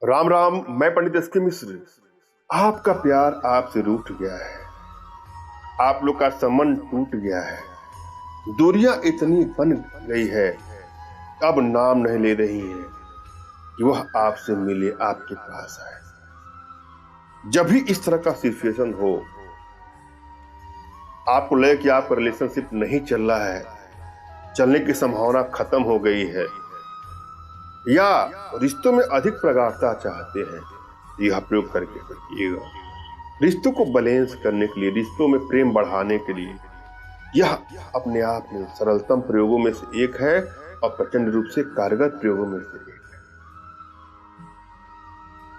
राम राम। मैं पंडित एस के मिश्र। आपका प्यार आपसे रूठ गया है, आप लोग का संबंध टूट गया है, दूरियां इतनी बन गई है, अब नाम नहीं ले रही है कि वह आपसे मिले, आपके पास आए। जब भी इस तरह का सिचुएशन हो, आपको लगे कि आपका रिलेशनशिप नहीं चल रहा है, चलने की संभावना खत्म हो गई है, या रिश्तों में अधिक प्रगाढ़ता चाहते हैं, यह प्रयोग करके देखिएगा। रिश्तों को बैलेंस करने के लिए, रिश्तों में प्रेम बढ़ाने के लिए यह अपने आप में सरलतम प्रयोगों में से एक है और प्रचंड रूप से कारगर प्रयोगों में से एक है।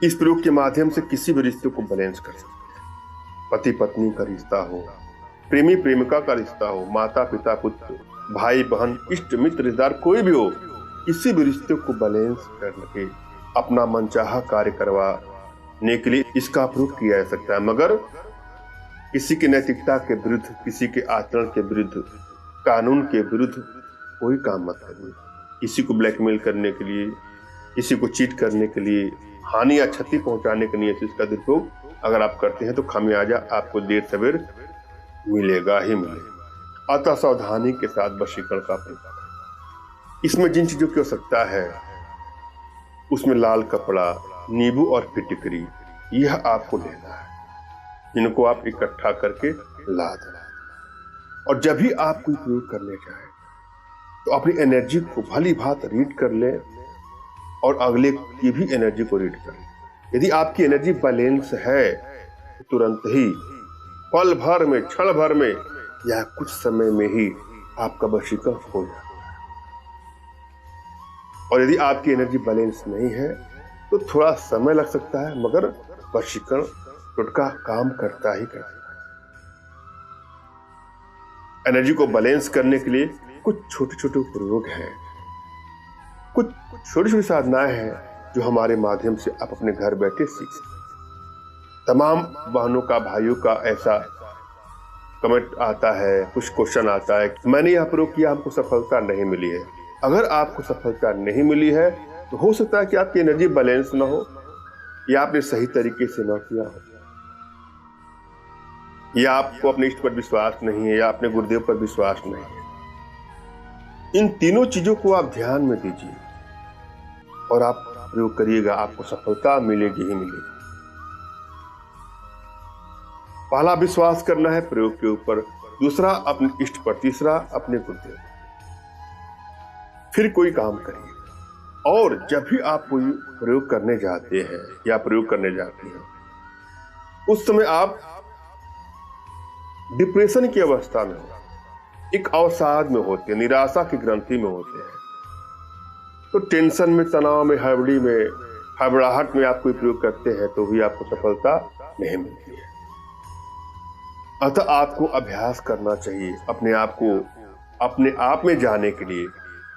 इस प्रयोग के माध्यम से किसी भी रिश्ते को बैलेंस कर सकते हैं। पति पत्नी का रिश्ता हो, प्रेमी प्रेमिका का रिश्ता हो, माता पिता पुत्र, भाई बहन, इष्ट मित्र, रिश्तेदार, कोई भी हो, किसी भी रिश्ते को बैलेंस करके अपना मनचाहा कार्य करवाने के लिए इसका प्रयोग किया जा सकता है। मगर किसी की नैतिकता के विरुद्ध, किसी के आचरण के विरुद्ध, कानून के विरुद्ध कोई काम मत करिए। किसी को ब्लैकमेल करने के लिए, किसी को चीट करने के लिए, हानि या क्षति पहुंचाने के लिए इसका दुरुपयोग अगर आप करते हैं तो खामियाजा आपको देर सवेर मिलेगा ही मिलेगा। अतः सावधानी के साथ वशीकरण का प्रयोग करें। इसमें जिन चीजों की आवश्यकता है उसमें लाल कपड़ा, नींबू और फिटकरी, यह आपको लेना है, जिनको आप इकट्ठा करके ला देना। और जब भी आप कोई प्रयोग करने जाए तो अपनी एनर्जी को भली भांत रीड कर ले और अगले की भी एनर्जी को रीड कर ले। यदि आपकी एनर्जी बैलेंस है तो तुरंत ही, पल भर में, क्षण भर में या कुछ समय में ही आपका वशीकरण हो जाता है। और यदि आपकी एनर्जी बैलेंस नहीं है तो थोड़ा समय लग सकता है, मगर वशीकरण टोटका काम करता ही करता है। एनर्जी को बैलेंस करने के लिए कुछ छोटे छोटे प्रयोग हैं, कुछ छोटी छोटी साधनाएं हैं जो हमारे माध्यम से आप अपने घर बैठे सीख सकते। तमाम बहनों का, भाइयों का ऐसा कमेंट आता है, कुछ क्वेश्चन आता है, मैंने यह प्रयोग किया, हमको सफलता नहीं मिली है। अगर आपको सफलता नहीं मिली है तो हो सकता है कि आपकी एनर्जी बैलेंस ना हो, या आपने सही तरीके से ना किया हो, या आपको अपने इष्ट पर विश्वास नहीं है, या अपने गुरुदेव पर विश्वास नहीं है। इन तीनों चीजों को आप ध्यान में दीजिए और आप प्रयोग करिएगा, आपको सफलता मिलेगी ही मिलेगी। पहला विश्वास करना है प्रयोग के ऊपर, दूसरा अपने इष्ट पर, तीसरा अपने गुरुदेव पर। फिर कोई काम करिए। और जब भी आप कोई प्रयोग करने जाते हैं या प्रयोग करने जाते हैं, उस समय आप डिप्रेशन की अवस्था में हो, एक अवसाद में होते हैं, निराशा की ग्रंथि में होते हैं, तो टेंशन में, तनाव में, हड़बड़ी में, हड़बड़ाहट में आप कोई प्रयोग करते हैं तो भी आपको सफलता नहीं मिलती है। अतः आपको अभ्यास करना चाहिए अपने आप को अपने आप में जाने के लिए,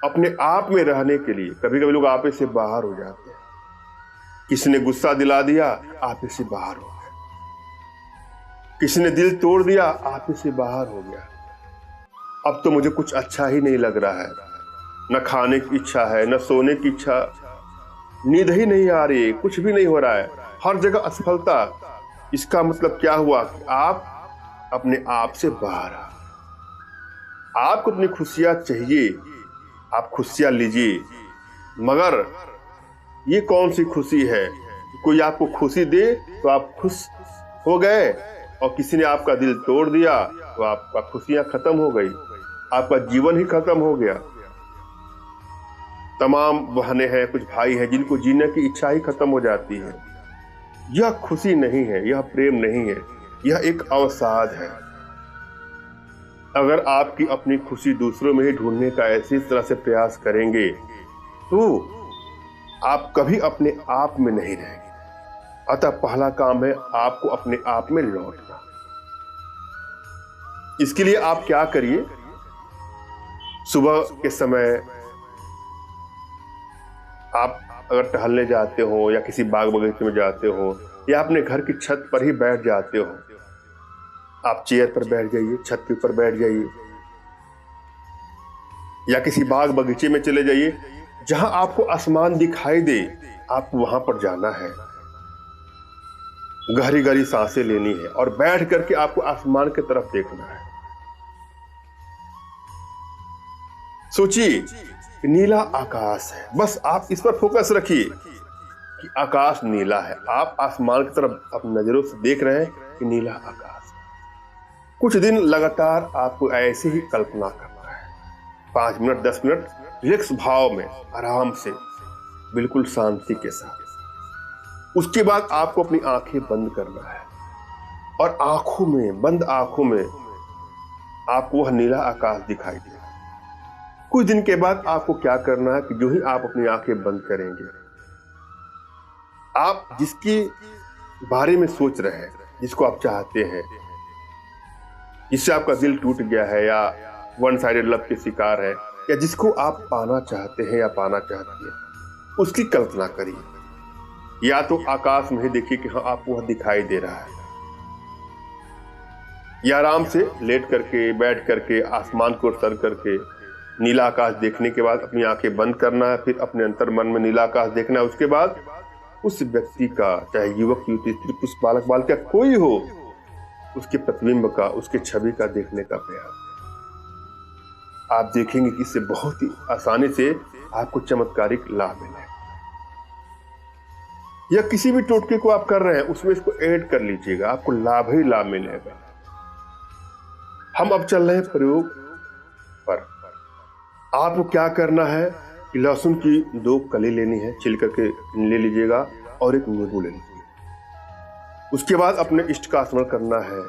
अपने आप में रहने के लिए। कभी कभी लोग आप से बाहर हो जाते हैं, किसी ने गुस्सा दिला दिया, आप से बाहर हो गए, किसी ने दिल तोड़ दिया, आप से बाहर हो गया। अब तो मुझे कुछ अच्छा ही नहीं लग रहा है, न खाने की इच्छा है, न सोने की इच्छा, नींद ही नहीं आ रही, कुछ भी नहीं हो रहा है, हर जगह असफलता। इसका मतलब क्या हुआ कि आप अपने आप से बाहर आ। आपको अपनी खुशियां चाहिए, आप खुशियां लीजिए, मगर ये कौन सी खुशी है? कोई आपको खुशी दे तो आप खुश हो गए, और किसी ने आपका दिल तोड़ दिया तो आपका खुशियां खत्म हो गई, आपका जीवन ही खत्म हो गया। तमाम बहनें हैं, कुछ भाई हैं जिनको जीने की इच्छा ही खत्म हो जाती है। यह खुशी नहीं है, यह प्रेम नहीं है, यह एक अवसाद है। अगर आपकी अपनी खुशी दूसरों में ही ढूंढने का ऐसी तरह से प्रयास करेंगे तो आप कभी अपने आप में नहीं रहेंगे। अतः पहला काम है आपको अपने आप में लौटना। इसके लिए आप क्या करिए, सुबह के समय आप अगर टहलने जाते हो या किसी बाग बगीचे में जाते हो या अपने घर की छत पर ही बैठ जाते हो, आप चेयर पर बैठ जाइए, छत के ऊपर बैठ जाइए, या किसी बाग बगीचे में चले जाइए जहां आपको आसमान दिखाई दे, आपको वहां पर जाना है, गहरी गहरी सांसें लेनी है और बैठ करके आपको आसमान की तरफ देखना है। सोचिए नीला आकाश है, बस आप इस पर फोकस रखिए कि आकाश नीला है। आप आसमान की तरफ अपनी नजरों से देख रहे हैं कि नीला आकाश। कुछ दिन लगातार आपको ऐसे ही कल्पना करना है, 5 मिनट 10 मिनट रिलैक्स भाव में, आराम से, बिल्कुल शांति के साथ। उसके बाद आपको अपनी आंखें बंद करना है और आंखों में, बंद आंखों में आपको वह नीला आकाश दिखाई देगा। कुछ दिन के बाद आपको क्या करना है कि जो ही आप अपनी आंखें बंद करेंगे, आप जिसके बारे में सोच रहे हैं, जिसको आप चाहते हैं, जिससे आपका दिल टूट गया है या वन साइडेड लव के शिकार है, या जिसको आप पाना चाहते हैं या पाना चाहती हैं, उसकी कल्पना करिए। या तो आकाश में ही देखिए कि हाँ आपको वह दिखाई दे रहा है, या आराम से लेट करके, बैठ करके, आसमान को सर करके नीला आकाश देखने के बाद अपनी आंखें बंद करना है। फिर अपने अंतर मन में नीला आकाश देखना है। उसके बाद उस व्यक्ति का, चाहे युवक, युवती, स्त्री, पुरुष, बालक, बालिका कोई हो, उसके प्रतिबिंब का, उसके छवि का देखने का प्रयास। आप देखेंगे कि इससे बहुत ही आसानी से आपको चमत्कारिक लाभ मिलेगा। या किसी भी टोटके को आप कर रहे हैं उसमें इसको ऐड कर लीजिएगा, आपको लाभ ही लाभ मिलेगा। हम अब चल रहे हैं प्रयोग पर। आपको क्या करना है कि लहसुन की 2 कली लेनी है, छिल करके ले लीजिएगा, और एक नींबू ले लीजिएगा। उसके बाद अपने इष्ट का स्मरण करना है,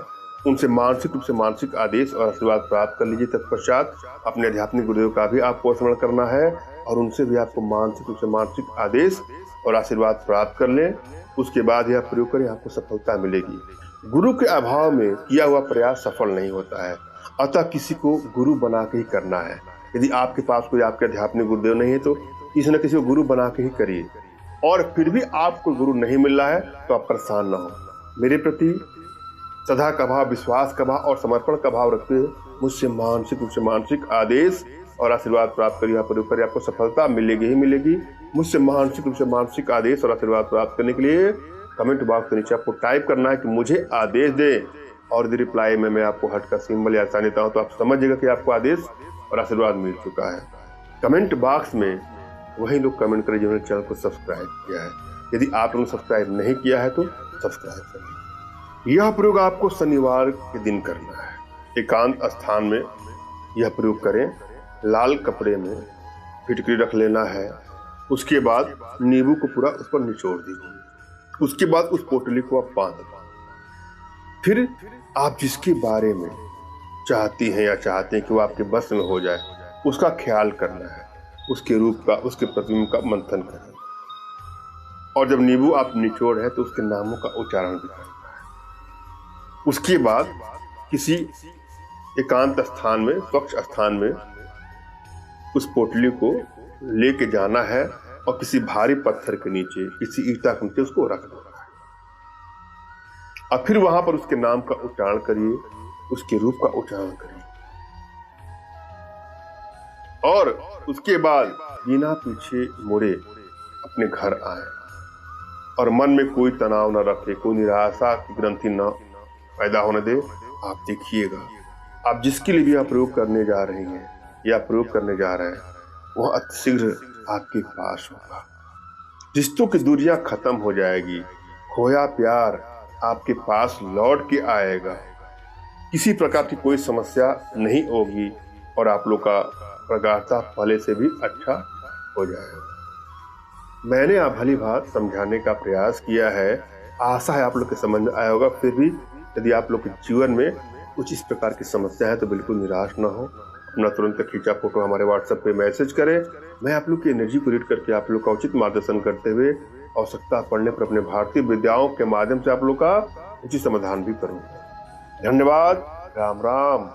उनसे मानसिक रूप से मानसिक आदेश और आशीर्वाद प्राप्त कर लीजिए। तत्पश्चात अपने आध्यात्मिक गुरुदेव का भी आपको स्मरण करना है और उनसे भी आपको मानसिक रूप से मानसिक आदेश और आशीर्वाद प्राप्त कर लें। उसके बाद यह प्रयोग करें, आपको सफलता मिलेगी। गुरु के अभाव में किया हुआ प्रयास सफल नहीं होता है, अतः किसी को गुरु बना के ही करना है। यदि आपके पास कोई आपके आध्यात्मिक गुरुदेव नहीं है तो किसी न किसी को गुरु बना के ही करिए। और फिर भी आपको गुरु नहीं मिल रहा है तो आप परेशान ना हो। मेरे प्रति श्रद्धा का भाव, विश्वास का भाव और समर्पण का भाव रखते हुए मुझसे मानसिक रूप से मानसिक आदेश और आशीर्वाद प्राप्त करिए। प्रयोग करिए, आपको सफलता मिलेगी ही मिलेगी। मुझसे मानसिक रूप से मानसिक आदेश और आशीर्वाद प्राप्त करने के लिए कमेंट बॉक्स के नीचे आपको टाइप करना है कि मुझे आदेश दे, और यदि रिप्लाई में मैं आपको हट का सिंबल या निशान देता हूं तो आप समझिएगा कि आपको आदेश और आशीर्वाद मिल चुका है। कमेंट बॉक्स में वही लोग कमेंट करें जिन्होंने चैनल को सब्सक्राइब किया है। यदि आप लोगों ने सब्सक्राइब नहीं किया है तो सब्सक्राइब करिए। यह प्रयोग आपको शनिवार के दिन करना है। एकांत स्थान में यह प्रयोग करें। लाल कपड़े में फिटकरी रख लेना है। उसके बाद नींबू को पूरा उस पर निचोड़ दीजिए। उसके बाद उस पोटली को आप बांध दो। फिर आप जिसके बारे में चाहती हैं या चाहते हैं कि वो आपके बस में हो जाए, उसका ख्याल करना है, उसके रूप का, उसके प्रतिबिंब का मंथन करें। और जब नींबू आप निचोड़ है तो उसके नामों का उच्चारण भी करना है। उसके बाद किसी एकांत स्थान में, स्वच्छ स्थान में उस पोटली को लेके जाना है और किसी भारी पत्थर के नीचे, किसी ईंटा के नीचे उसको रख देना है। और फिर वहां पर उसके नाम का उच्चारण करिए, उसके रूप का उच्चारण करिए, और उसके बाद बिना पीछे मुड़े अपने घर आए और मन में कोई तनाव न रखे, कोई निराशा की ग्रंथि न पैदा होने दे। आप देखिएगा, आप जिसके लिए भी आप प्रयोग करने जा रही हैं या प्रयोग करने जा रहे हैं, वह अतिशीघ्र आपके पास होगा। रिश्तों की दूरियां खत्म हो जाएगी, खोया प्यार आपके पास लौट के आएगा, किसी प्रकार की कोई समस्या नहीं होगी और आप लोग का प्रगाढ़ता पहले से भी अच्छा हो जाएगा। मैंने आप भली बात समझाने का प्रयास किया है, आशा है आप लोग के समझ में आया होगा। फिर भी यदि आप लोग के जीवन में कुछ इस प्रकार की समस्या है तो बिल्कुल निराश ना हो। अपना तुरंत खींचा फोटो हमारे व्हाट्सएप पे मैसेज करें। मैं आप लोग की एनर्जी को रीड करके आप लोग का उचित मार्गदर्शन करते हुए आवश्यकता पड़ने पर अपने भारतीय विद्याओं के माध्यम से आप लोग का उचित समाधान भी करूँगा। धन्यवाद। राम राम।